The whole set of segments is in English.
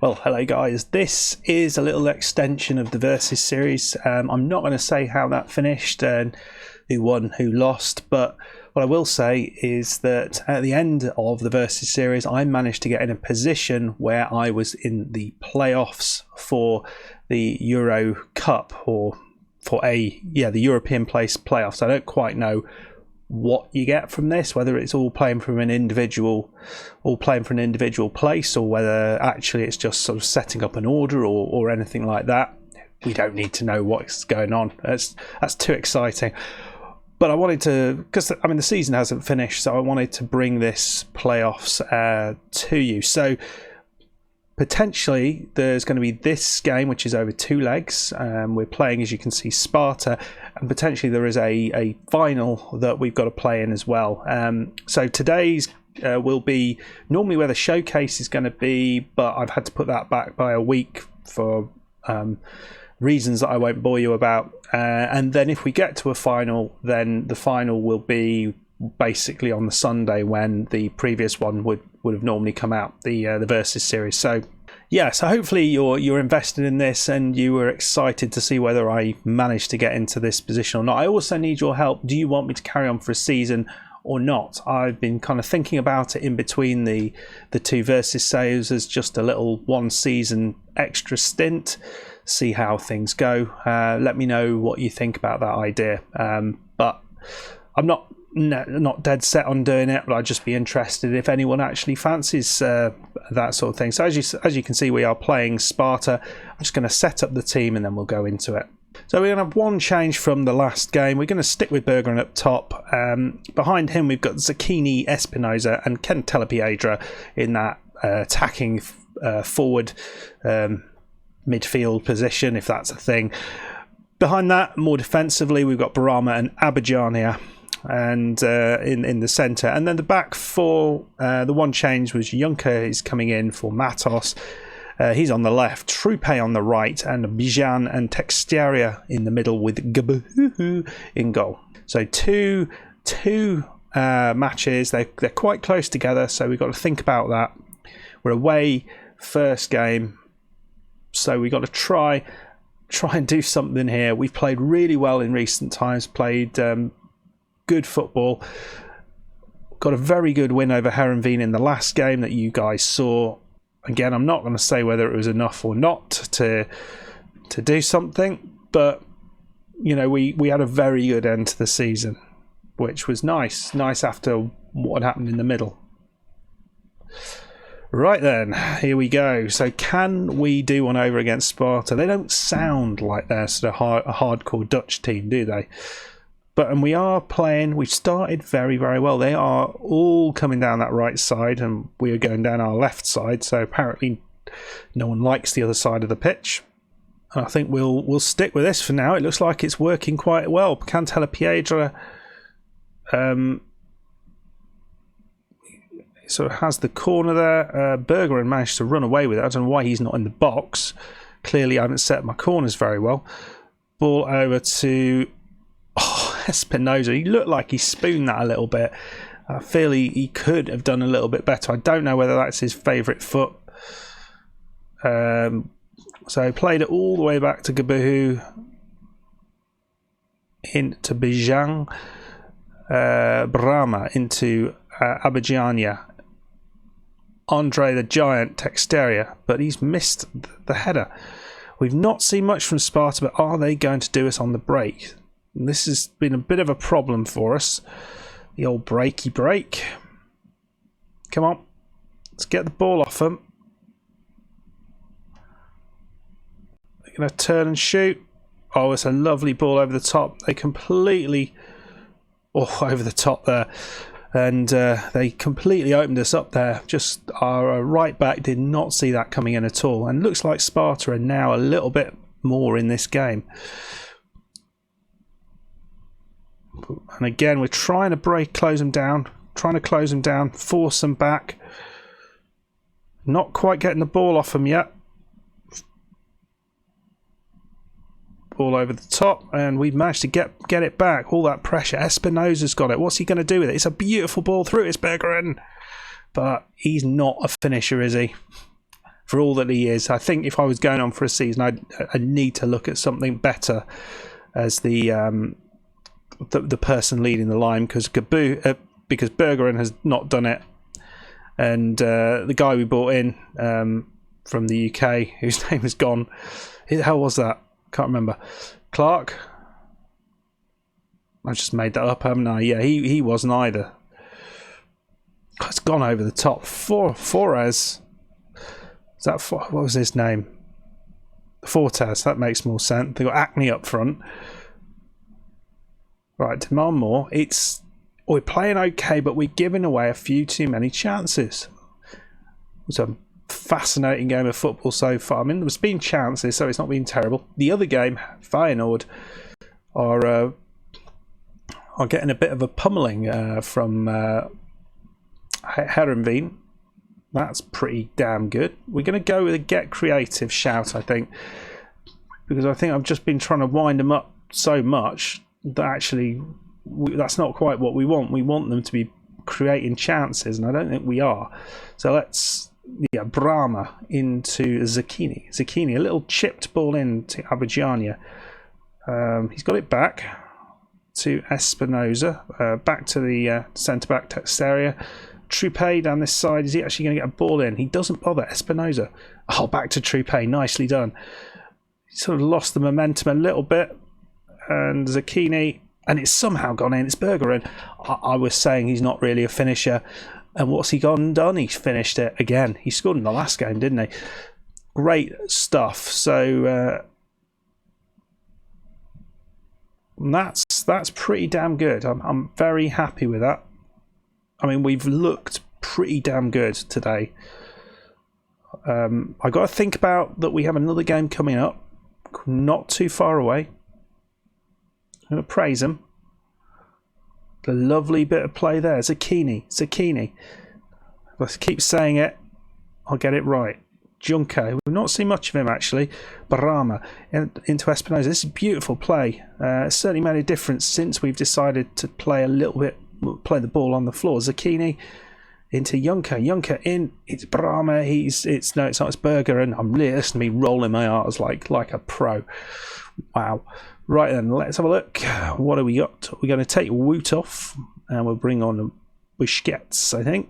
Well, hello guys. This is a little extension of the Versus series. I'm not going to say how that finished and who won, who lost, but what I will say is that at the end of the Versus series, I managed to get in a position where I was in the playoffs for the Euro Cup, or for the European place playoffs. I don't quite know what you get from this, whether it's all playing for an individual place, or whether actually it's just sort of setting up an order or anything like that. We don't need to know what's going on. That's too exciting. But I wanted to, because the season hasn't finished, so I wanted to bring this playoffs to you. So potentially there's going to be this game, which is over 2 legs. We're playing, as you can see, Sparta, and potentially there is a final that we've got to play in as well. So today's will be normally where the showcase is going to be, but I've had to put that back by a week for reasons that I won't bore you about. And then if we get to a final, then the final will be basically on the Sunday when the previous one would have normally come out, the Versus series. So yeah, so hopefully you're invested in this and you were excited to see whether I managed to get into this position or not. I also need your help. Do you want me to carry on for a season or not? I've been kind of thinking about it in between the two Versus saves as just a little 1 season extra stint, see how things go. Let me know what you think about that idea. But I'm not dead set on doing it, but I'd just be interested if anyone actually fancies that sort of thing. So as you can see, we are playing Sparta. I'm just going to set up the team and then we'll go into it. So we're going to have one change from the last game. We're going to stick with Bergeron up top. Behind him, we've got Zucchini, Espinoza and Ken Telepiedra in that attacking forward midfield position, if that's a thing. Behind that, more defensively, we've got Barama and Abidjania, and in the centre. And then the back four, the one change was Juncker is coming in for Matos. He's on the left, Trupe on the right, and Bijan and Texteria in the middle with Gabuhu in goal. So two matches. They're quite close together, so we've got to think about that. We're away first game, so we've got to try and do something here. We've played really well in recent times, played good football, got a very good win over Herenveen in the last game that you guys saw. Again, I'm not going to say whether it was enough or not to do something, but you know, we had a very good end to the season, which was nice after what happened in the middle. Right then, here we go. So can we do one over against Sparta? They don't sound like they're sort of a hardcore Dutch team, do they? And we are playing, we've started very, very well. They are all coming down that right side and we are going down our left side. So apparently no one likes the other side of the pitch. And I think we'll stick with this for now. It looks like it's working quite well. Ken Telepiedra sort of has the corner there. Bergeron managed to run away with it. I don't know why he's not in the box. Clearly I haven't set my corners very well. Ball over to Espinoza. He looked like he spooned that a little bit. I feel he could have done a little bit better. I don't know whether that's his favourite foot. So played it all the way back to Gabuhu, into Bijan, Brahma into Abidjania, Andre the Giant, Texteria, but he's missed the header. We've not seen much from Sparta, but are they going to do us on the break? And this has been a bit of a problem for us. The old breaky break. Come on. Let's get the ball off them. They're going to turn and shoot. Oh, it's a lovely ball over the top. They completely... over the top there. And they completely opened us up there. Just our right back did not see that coming in at all. And looks like Sparta are now a little bit more in this game. And again, we're trying to close them down, force them back. Not quite getting the ball off them yet. Ball over the top, and we've managed to get it back. All that pressure. Espinoza's got it. What's he going to do with it? It's a beautiful ball through. It's Bergeron. But he's not a finisher, is he? for all that he is. I think if I was going on for a season, I'd need to look at something better as the person leading the line, because Bergeron has not done it, and the guy we brought in from the UK, whose name is gone, who the hell was that? Can't remember. Clark? I just made that up, haven't I? Yeah, he wasn't either. It's gone over the top. Forez. Is that what was his name? Fortes. That makes more sense. They got Acne up front. Right, demand more. We're playing okay, but we're giving away a few too many chances. It was a fascinating game of football so far. I mean, there's been chances, so it's not been terrible. The other game, Feyenoord, are getting a bit of a pummeling from Herenveen. That's pretty damn good. We're going to go with a get creative shout, I think, because I think I've just been trying to wind them up so much that actually that's not quite what we want. We want them to be creating chances, and I don't think we are. So let's, Brahma into Zucchini. Zucchini, a little chipped ball in to Abidjania. He's got it back to Espinoza, back to the centre-back Texteria. Trupe down this side. Is he actually going to get a ball in? He doesn't bother. Espinoza. Oh, back to Trupe. Nicely done. He sort of lost the momentum a little bit. And Zucchini, and it's somehow gone in. It's Bergeron. I was saying he's not really a finisher. And what's he gone and done? He's finished it again. He scored in the last game, didn't he? Great stuff. So that's pretty damn good. I'm very happy with that. I mean, we've looked pretty damn good today. I got to think about that we have another game coming up, not too far away. I'm going to praise him. The lovely bit of play there. Zucchini. Let's keep saying it. I'll get it right. Juncker. We've not seen much of him, actually. Barama into Espinoza. This is beautiful play. It's certainly made a difference since we've decided to play a little bit, play the ball on the floor. Zucchini into Juncker in. It's Brahma. It's not. It's Berger, and I'm listening to me rolling my R's like a pro. Wow. Right then, let's have a look. What have we got? We're going to take Woot off, and we'll bring on Busquets, I think.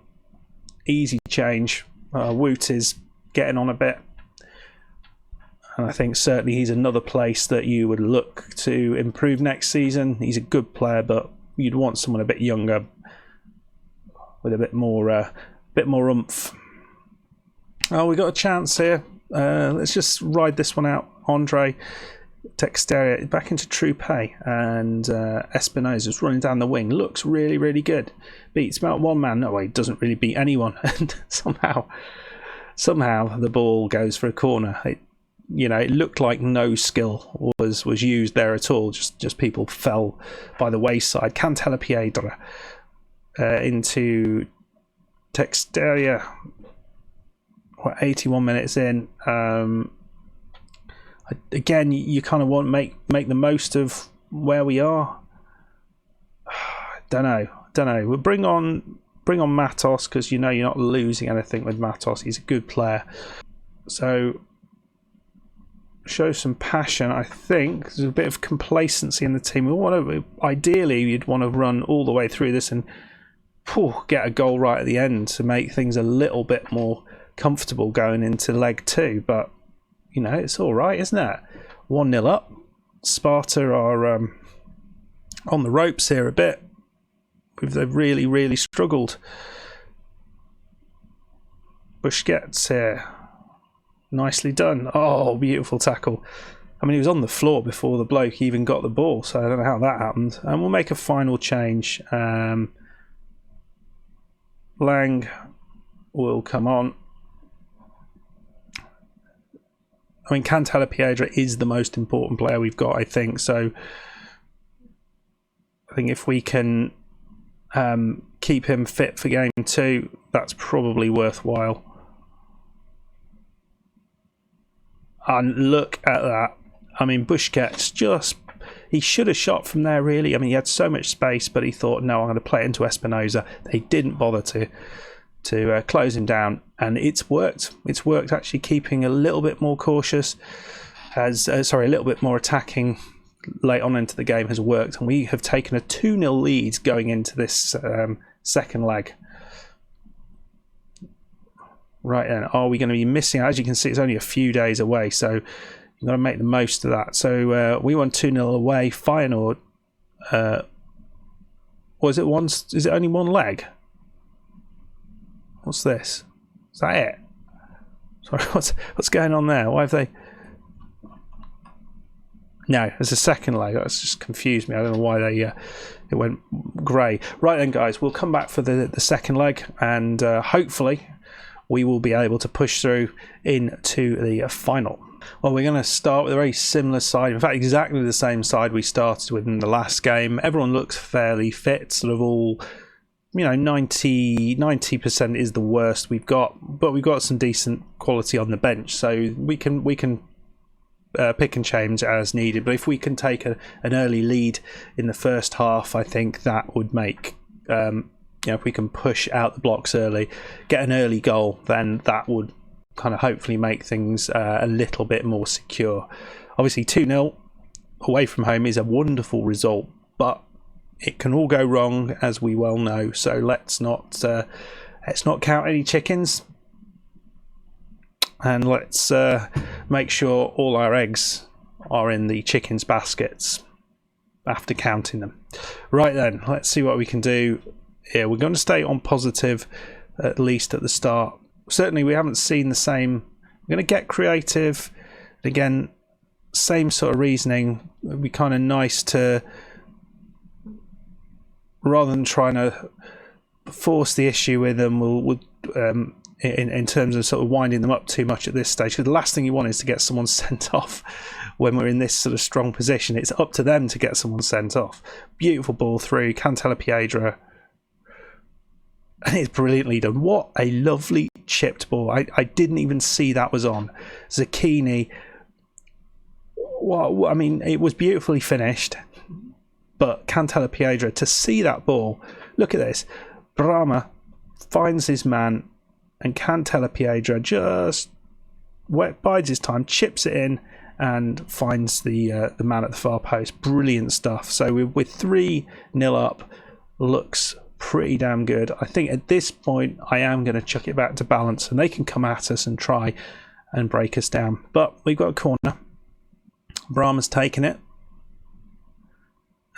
Easy change. Woot is getting on a bit, and I think certainly he's another place that you would look to improve next season. He's a good player, but you'd want someone a bit younger with a bit more oomph. Oh, we got a chance here. Let's just ride this one out. Andre Texteria back into Trupe, and Espinoza's running down the wing. Looks really, really good. Beats about one man. No, he doesn't really beat anyone. And somehow the ball goes for a corner. It looked like no skill was used there at all. Just people fell by the wayside. Cantella Piedra into Texteria. 81 minutes in. Again, you kind of want to make the most of where we are. Don't know. We'll bring on Matos, because you're not losing anything with Matos. He's a good player. So show some passion. I think there's a bit of complacency in the team. Ideally, you'd want to run all the way through this and get a goal right at the end to make things a little bit more comfortable going into leg 2. But it's all right, isn't it? 1-0 up. Sparta are on the ropes here a bit. They've really, really struggled. Busquets here. Nicely done. Oh, beautiful tackle. I mean, he was on the floor before the bloke even got the ball, so I don't know how that happened. And we'll make a final change. Lang will come on. I mean, Cantella Piedra is the most important player we've got, I think. So I think if we can keep him fit for game 2, that's probably worthwhile. And look at that. I mean, Busquets he should have shot from there, really. I mean, he had so much space, but he thought, no, I'm going to play it into Espinoza. They didn't bother to. to close him down, and it's worked. It's worked, actually keeping a little bit more cautious, a little bit more attacking late on into the game has worked, and we have taken a 2-0 lead going into this second leg. Right then, are we going to be missing? As you can see, it's only a few days away, so you've got to make the most of that. So we won 2-0 away. Feyenoord, was it one? Is it only one leg? What's this? Is that it? Sorry, what's going on there? Why have they? No, there's a second leg. That's just confused me. I don't know why they it went grey. Right then, guys, we'll come back for the second leg, and hopefully we will be able to push through into the final. Well, we're going to start with a very similar side. In fact, exactly the same side we started with in the last game. Everyone looks fairly fit, sort of all, 90% is the worst we've got, but we've got some decent quality on the bench, so we can pick and change as needed. But if we can take an early lead in the first half, I think that would make if we can push out the blocks early, get an early goal, then that would kind of hopefully make things a little bit more secure. Obviously 2-0 away from home is a wonderful result, but it can all go wrong, as we well know, so let's not count any chickens, and let's make sure all our eggs are in the chickens' baskets after counting them. Right then, let's see what we can do here. We're going to stay on positive, at least at the start. Certainly we haven't seen the same. We're going to get creative. Again, same sort of reasoning. It'd be kind of nice to, rather than trying to force the issue with them, we'll in terms of sort of winding them up too much at this stage. Because the last thing you want is to get someone sent off when we're in this sort of strong position. It's up to them to get someone sent off. Beautiful ball through, Cantella Piedra. And it's brilliantly done. What a lovely chipped ball. I didn't even see that was on. Zucchini. Well, I mean, it was beautifully finished. But Cantella Piedra, to see that ball, look at this. Brahma finds his man, and Cantella Piedra just bides his time, chips it in, and finds the man at the far post. Brilliant stuff. So we're 3-0 up. Looks pretty damn good. I think at this point I am going to chuck it back to balance, and they can come at us and try and break us down. But we've got a corner. Brahma's taken it.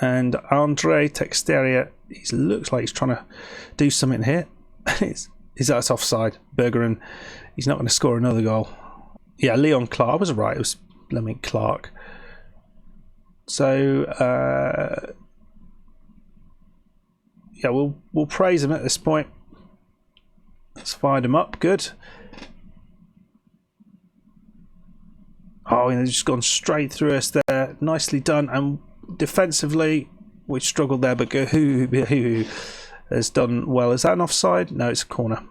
And Andre Texteria, he looks like he's trying to do something here. That's offside. Bergeron, he's not going to score another goal. Yeah, Leon Clark. I was right. It was Fleming Clark. So, yeah, we'll praise him at this point. Let's fire him up. Good. Oh, and they've just gone straight through us there. Nicely done. And defensively, we struggled there, but who has done well. Is that an offside? No, it's a corner.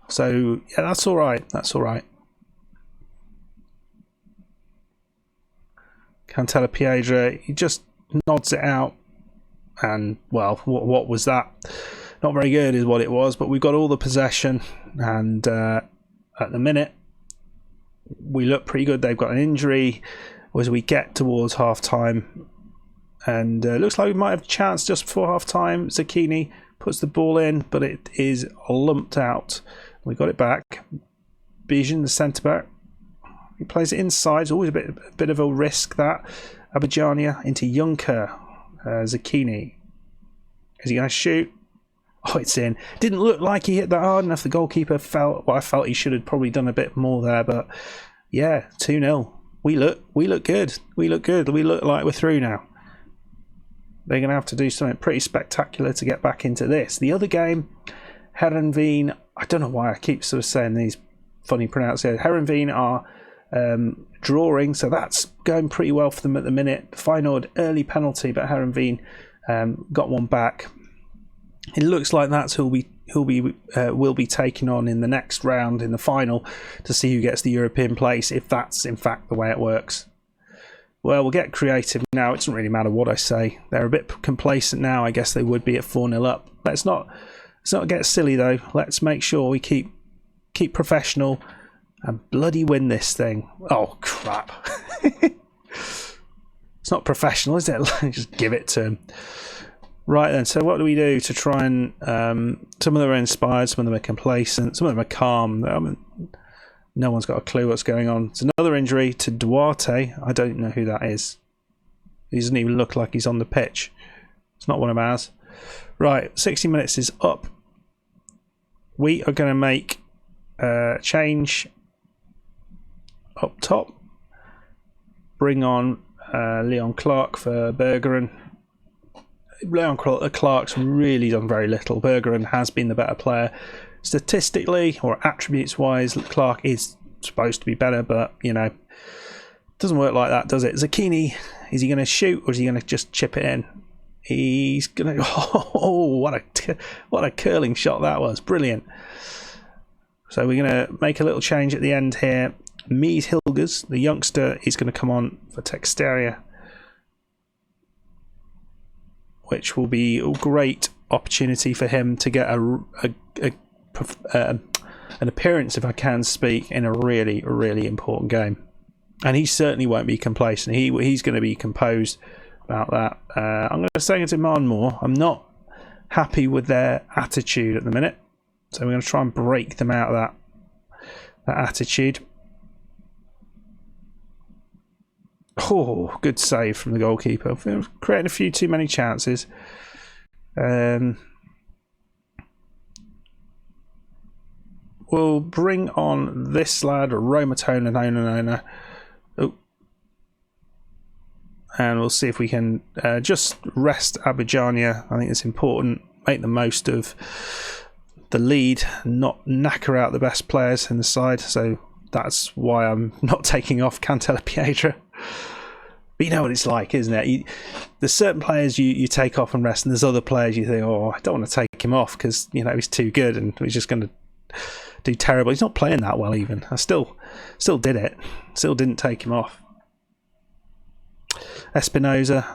So, yeah, that's all right. That's all right. Cantella Piedra, he just nods it out. And, well, what was that? Not very good is what it was, but we've got all the possession. And at the minute, we look pretty good. They've got an injury as we get towards half-time. And it looks like we might have a chance just before half-time. Zucchini puts the ball in, but it is lumped out. We got it back. Bijan, the centre-back, he plays it inside. It's always a bit of a risk, that. Abidjania into Juncker. Zucchini. Is he going to shoot? Oh, it's in. Didn't look like he hit that hard enough. The goalkeeper felt... Well, I felt he should have probably done a bit more there, but yeah, 2-0. We look good. We look good. We look like we're through now. They're going to have to do something pretty spectacular to get back into this. The other game, Heerenveen, I don't know why I keep sort of saying these funny pronunciations. Heerenveen are drawing, so that's going pretty well for them at the minute. Feyenoord early penalty, but Heerenveen got one back. It looks like that's who will be taking on in the next round in the final to see who gets the European place, if that's in fact the way it works. Well, we'll get creative now. It doesn't really matter what I say. They're a bit complacent now. I guess they would be at 4-0 up. Let's not Let's not get silly though. Let's make sure we keep professional and bloody win this thing. Oh crap. It's not professional, is it? Just give it to him. Right then, so what do we do to try and... some of them are inspired, some of them are complacent, some of them are calm. I mean, no one's got a clue what's going on. It's another injury to Duarte. I don't know who that is. He doesn't even look like he's on the pitch. It's not one of ours. Right, 60 minutes is up. We are going to make a change up top. Bring on Leon Clark for Bergeron. Leon Clark's really done very little. Bergeron has been the better player. Statistically or attributes wise, Clark is supposed to be better, but you know, it doesn't work like that, does it? Zucchini, is he going to shoot or is he going to just chip it in? He's going to... Oh, what a curling shot that was. Brilliant. So we're going to make a little change at the end here. Mies Hilgers, the youngster, is going to come on for Texteria, which will be a great opportunity for him to get an appearance, if I can speak, in a really, really important game. And he certainly won't be complacent. He's going to be composed about that. I'm going to say to demand more. I'm not happy with their attitude at the minute, so we're going to try and break them out of that attitude. Oh, good save from the goalkeeper. Creating a few too many chances. We'll bring on this lad, Romatona. Oh. And we'll see if we can just rest Abidjania. I think it's important. Make the most of the lead, not knacker out the best players in the side. So that's why I'm not taking off Cantella Piedra. But you know what it's like, isn't it? There's certain players you take off and rest, and there's other players you think, oh, I don't want to take him off because you know he's too good and he's just going to do terrible. He's not playing that well even. I still did it. Still didn't take him off. Espinoza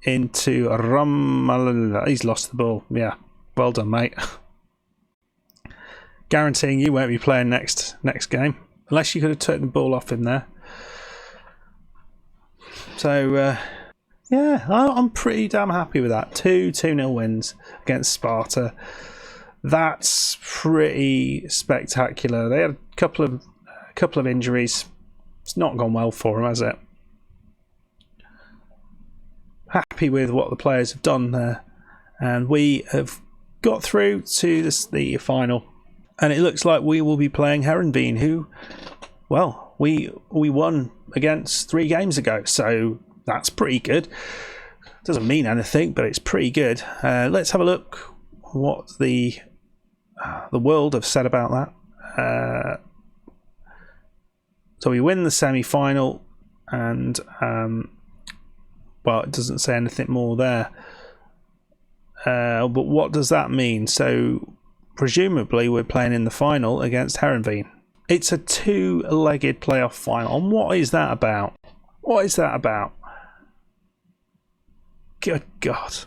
into Ramallah. He's lost the ball. Yeah, well done, mate. Guaranteeing you won't be playing next game unless you could have taken the ball off him there. So yeah, I'm pretty damn happy with that. 2-0 wins against Sparta. That's pretty spectacular. They had a couple of injuries. It's not gone well for them, has it? Happy with what the players have done there, and we have got through to the final. And it looks like we will be playing Heerenveen, who, well, we won against 3 games ago, so that's pretty good. Doesn't mean anything, but it's pretty good. Let's have a look what the world have said about that. So we win the semi-final, and well, it doesn't say anything more there. But what does that mean? So presumably we're playing in the final against Heerenveen. It's a 2-legged playoff final. And what is that about? What is that about? Good God.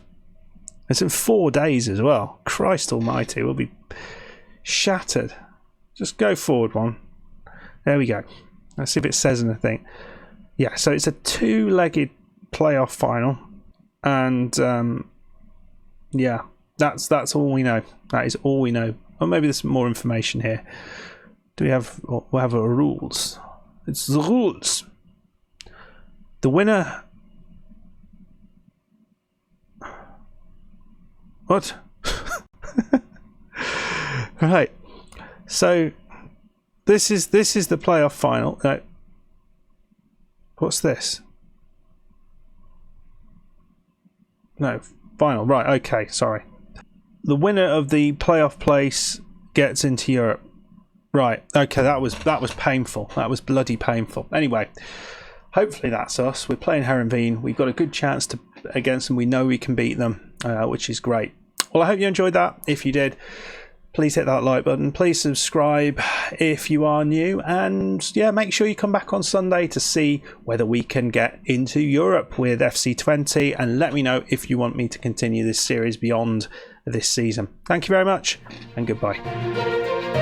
It's in 4 days as well. Christ almighty, we'll be shattered. Just go forward one. There we go. Let's see if it says anything. Yeah, so it's a 2-legged playoff final. And yeah, that's all we know. That is all we know. Or maybe there's more information here. Do we have rules? It's the rules. The winner. What? Right. So this is the playoff final. What's this? No, final. Right. Okay. Sorry. The winner of the playoff place gets into Europe. Right, okay, that was painful. That was bloody painful. Anyway, hopefully that's us. We're playing Heerenveen. We've got a good chance against them. We know we can beat them, which is great. Well, I hope you enjoyed that. If you did, please hit that like button. Please subscribe if you are new. And yeah, make sure you come back on Sunday to see whether we can get into Europe with FC20. And let me know if you want me to continue this series beyond this season. Thank you very much, and goodbye.